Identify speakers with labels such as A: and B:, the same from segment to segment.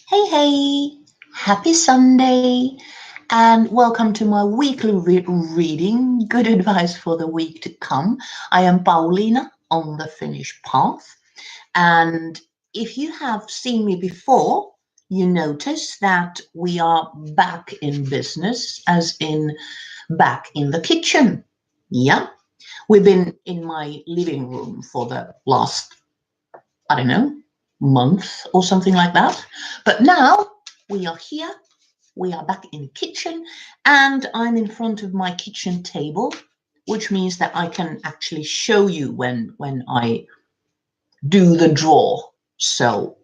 A: Hey, hey, happy Sunday, and welcome to my weekly reading, good advice for the week to come. I am Paulina on the Finnish Path, and if you have seen me before, you notice that we are back in business, as in back in the kitchen. Yeah, we've been in my living room for the last, I don't know, month or something like that. But now we are here, we are back in the kitchen, and I'm in front of my kitchen table, which means that I can actually show you when I do the draw. So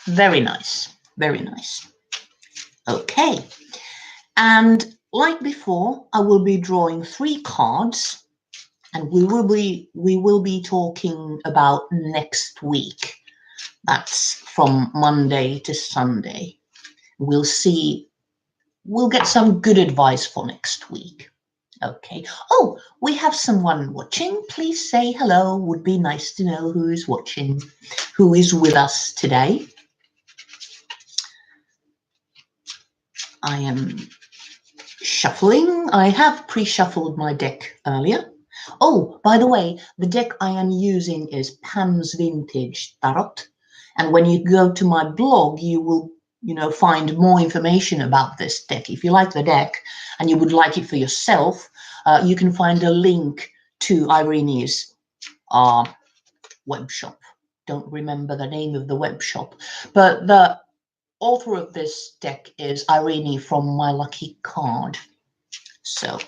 A: very nice, very nice. Okay, and like before, I will be drawing 3 cards, and we will be talking about next week. That's from Monday to Sunday. We'll see, we'll get some good advice for next week. Okay. Oh, we have someone watching. Please say hello. Would be nice to know who is watching, who is with us today. I am shuffling. I have pre-shuffled my deck earlier. Oh, by the way, the deck I am using is Pam's Vintage Tarot. And when you go to my blog, you will, find more information about this deck. If you like the deck and you would like it for yourself, you can find a link to Irene's web shop. Don't remember the name of the web shop, but the author of this deck is Irene from My Lucky Card. So,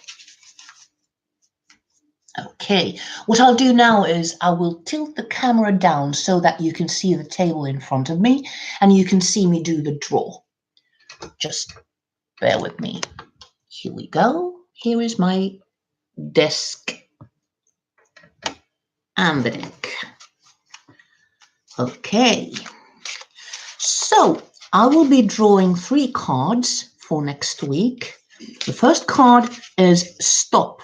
A: okay, what I'll do now is I will tilt the camera down so that you can see the table in front of me and you can see me do the draw. Just bear with me. Here we go. Here is my desk and the deck. Okay, so I will be drawing 3 cards for next week. The first card is stop.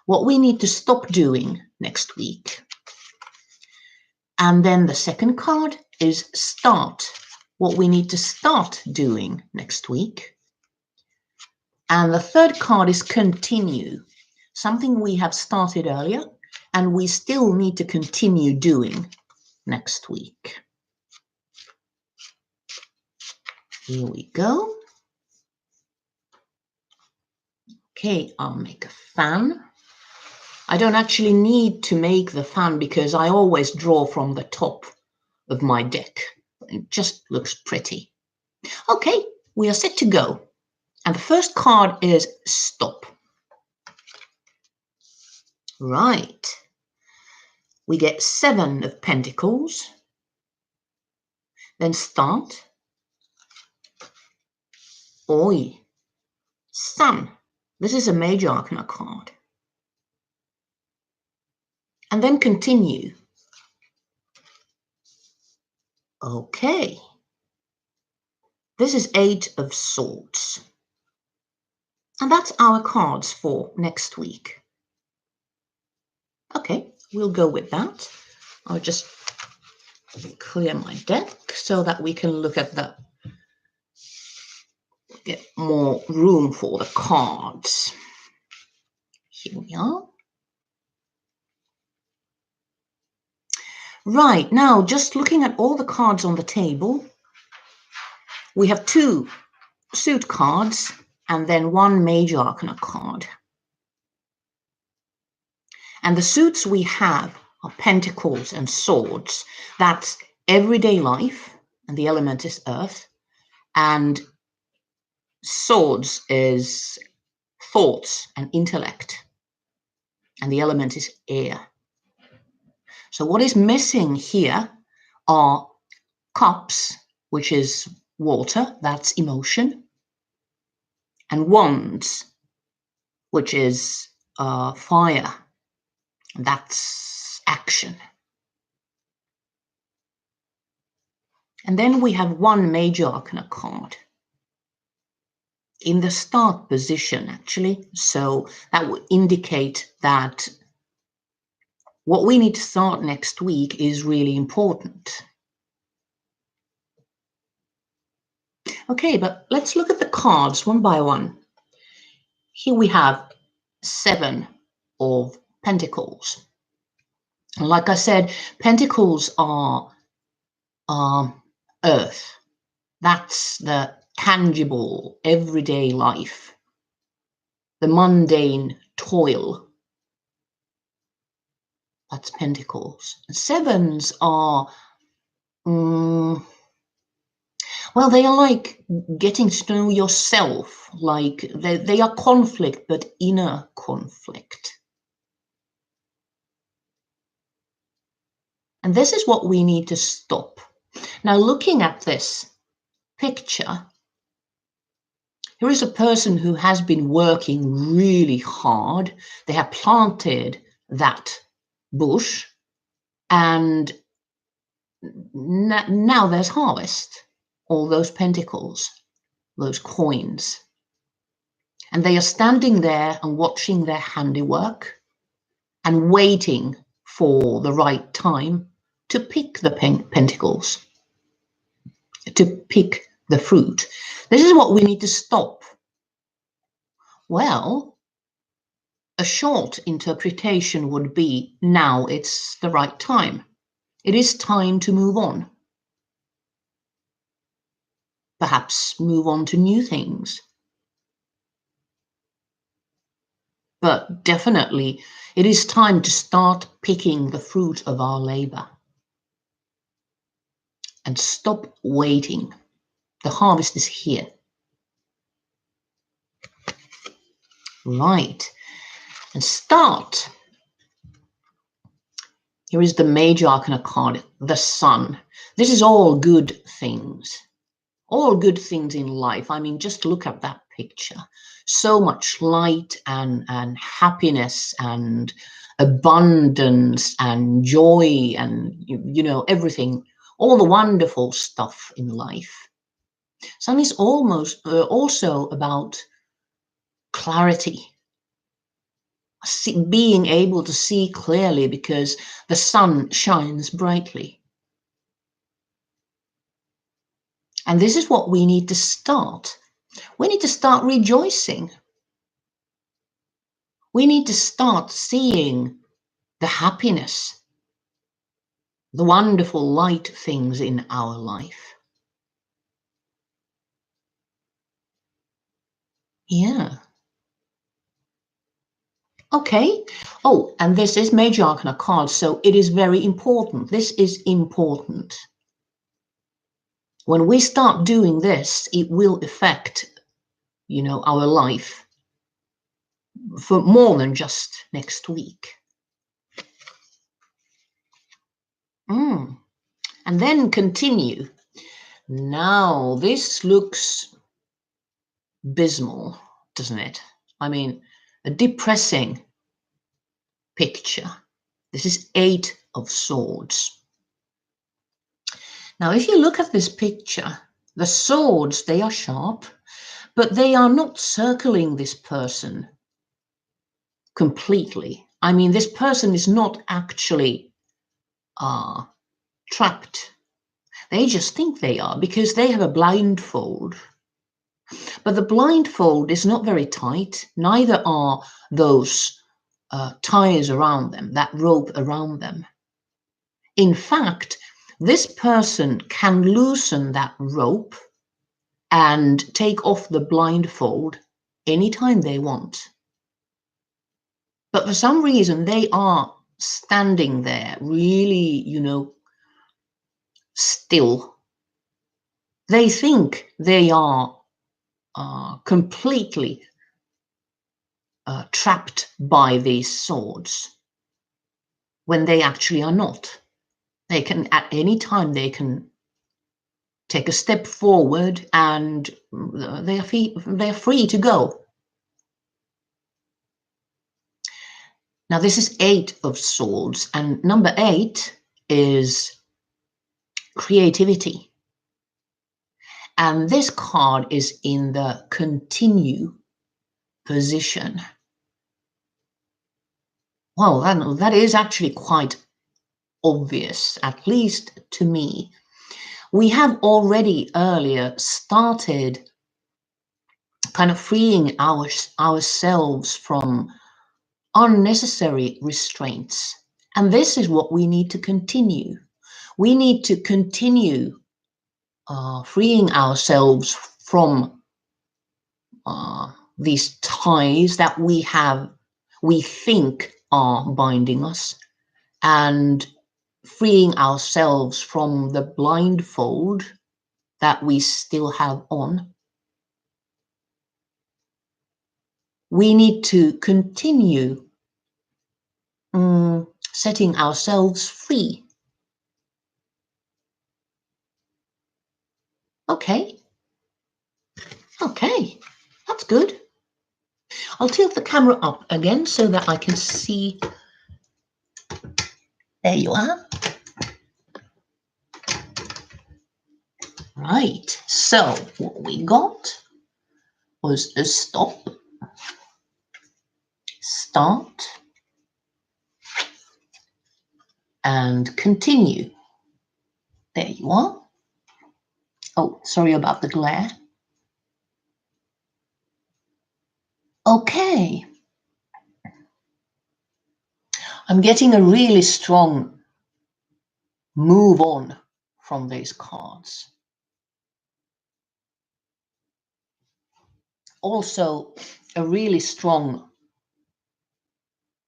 A: What we need to stop doing next week. And then the second card is start. What we need to start doing next week. And the third card is continue. Something we have started earlier and we still need to continue doing next week. Here we go. Okay, I'll make a fan. I don't actually need to make the fan because I always draw from the top of my deck. It just looks pretty. Okay, we are set to go. And the first card is stop. Right. We get 7 of Pentacles. Then start. Oi. Sun. This is a Major Arcana card. And then continue. Okay. This is 8 of Swords. And that's our cards for next week. Okay, we'll go with that. I'll just clear my deck so that we can look at get more room for the cards. Here we are. Right, now just looking at all the cards on the table, we have 2 suit cards and then 1 Major Arcana card. And the suits we have are Pentacles and Swords. That's everyday life, and the element is earth. And Swords is thoughts and intellect, and the element is air. So what is missing here are Cups, which is water, that's emotion, and Wands, which is fire, that's action. And then we have 1 Major Arcana card in the start position, actually. So that would indicate that what we need to start next week is really important. Okay, but let's look at the cards one by one. Here we have 7 of Pentacles. And like I said, Pentacles are earth. That's the tangible, everyday life, the mundane toil. That's Pentacles. And 7s are, well, they are like getting to know yourself. Like they are conflict, but inner conflict. And this is what we need to stop. Now, looking at this picture, here is a person who has been working really hard. They have planted that bush, and now there's harvest. All those pentacles, those coins. And they are standing there and watching their handiwork and waiting for the right time to pick the pentacles, to pick the fruit. This is what we need to stop. Well, a short interpretation would be, now it's the right time. It is time to move on. Perhaps move on to new things. But definitely, it is time to start picking the fruit of our labor. And stop waiting. The harvest is here. Right. And start. Here is the Major Arcana card, the Sun. This is all good things. All good things in life. I mean, just look at that picture. So much light and happiness and abundance and joy and, you know, everything. All the wonderful stuff in life. Sun is almost also about clarity. Being able to see clearly because the sun shines brightly. And this is what we need to start. We need to start rejoicing. We need to start seeing the happiness, the wonderful light things in our life. Yeah. Okay. Oh, and this is Major Arcana card, so it is very important. This is important. When we start doing this, it will affect, you know, our life for more than just next week. And then continue. Now, this looks abysmal, doesn't it? I mean, a depressing picture. This is 8 of Swords. Now, if you look at this picture, the swords, they are sharp, but they are not circling this person completely. I mean, this person is not actually trapped. They just think they are because they have a blindfold. But the blindfold is not very tight. Neither are those ties around them, that rope around them. In fact, this person can loosen that rope and take off the blindfold anytime they want. But for some reason, they are standing there really, you know, still. They think they are completely trapped by these swords when they actually are not. They can, at any time, they can take a step forward and they are free to go. Now, this is 8 of Swords, and number 8 is creativity. And this card is in the continue position. Well, that is actually quite obvious, at least to me. We have already earlier started kind of freeing ourselves from unnecessary restraints. And this is what we need to continue. We need to continue freeing ourselves from these ties that we think are binding us, and freeing ourselves from the blindfold that we still have on. We need to continue setting ourselves free. Okay, that's good. I'll tilt the camera up again so that I can see. There you are. Right, so what we got was a stop, start, and continue. There you are. Oh, sorry about the glare. Okay. I'm getting a really strong move on from these cards. Also, a really strong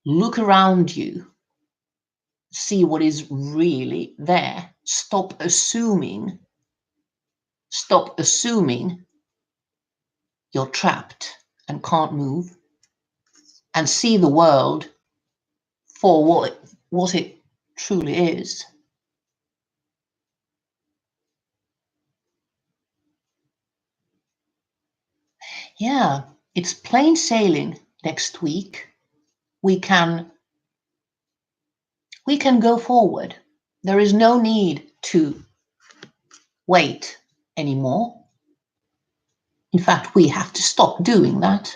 A: look around you, see what is really there. Stop assuming you're trapped and can't move, and see the world for what it truly is. Yeah, it's plain sailing next week. We can go forward. There is no need to wait anymore. In fact, we have to stop doing that.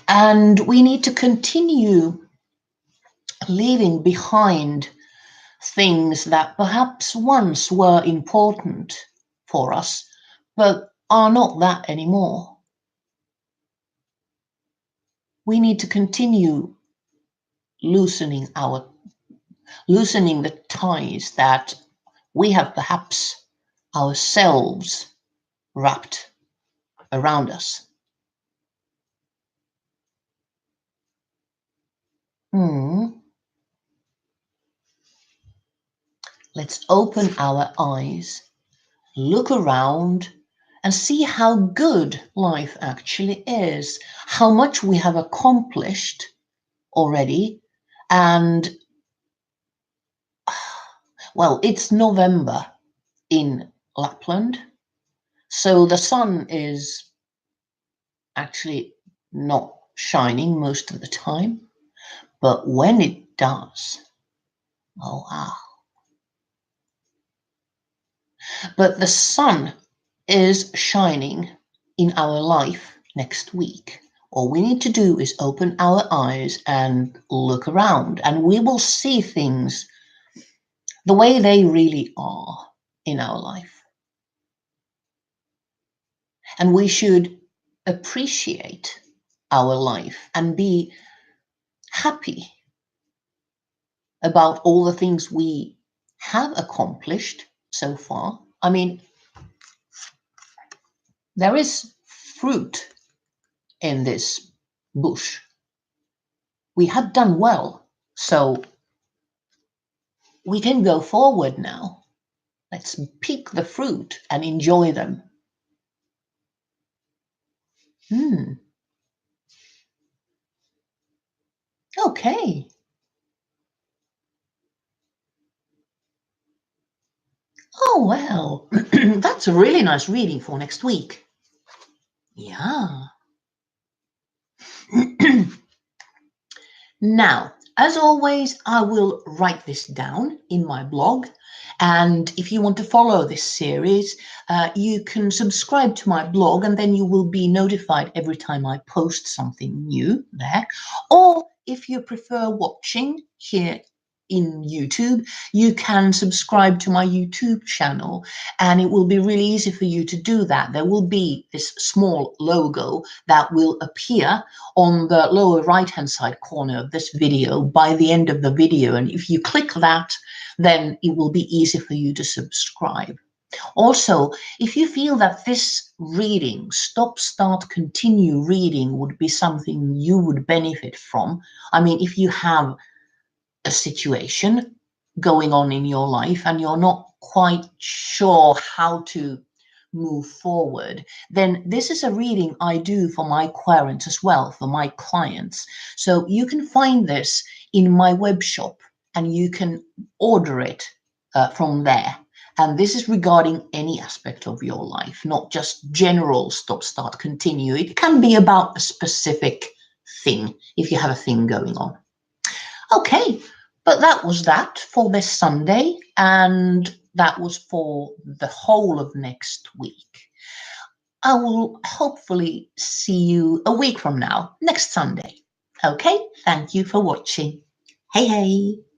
A: And we need to continue leaving behind things that perhaps once were important for us, but are not that anymore. We need to continue loosening the ties that we have perhaps ourselves wrapped around us. Let's open our eyes, look around, and see how good life actually is, how much we have accomplished already. And well, it's November in Lapland, so the sun is actually not shining most of the time, but when it does, oh wow. But the sun is shining in our life next week. All we need to do is open our eyes and look around, and we will see things the way they really are in our life. And we should appreciate our life and be happy about all the things we have accomplished so far. I mean, there is fruit in this bush. We have done well, so we can go forward now. Let's pick the fruit and enjoy them. Okay. Oh, well, that's a really nice reading for next week. Yeah. Now, as always, I will write this down in my blog. And if you want to follow this series, you can subscribe to my blog, and then you will be notified every time I post something new there. Or if you prefer watching here in YouTube, you can subscribe to my YouTube channel, and it will be really easy for you to do that. There will be this small logo that will appear on the lower right-hand side corner of this video by the end of the video. And if you click that, then it will be easy for you to subscribe. Also, if you feel that this reading, stop, start, continue reading, would be something you would benefit from, I mean, if you have a situation going on in your life and you're not quite sure how to move forward, then this is a reading I do for my querents as well, for my clients. So you can find this in my web shop and you can order it from there. And this is regarding any aspect of your life, not just general stop, start, continue. It can be about a specific thing if you have a thing going on. Okay, but that was that for this Sunday, and that was for the whole of next week. I will hopefully see you a week from now, next Sunday. Okay, thank you for watching. Hey, hey.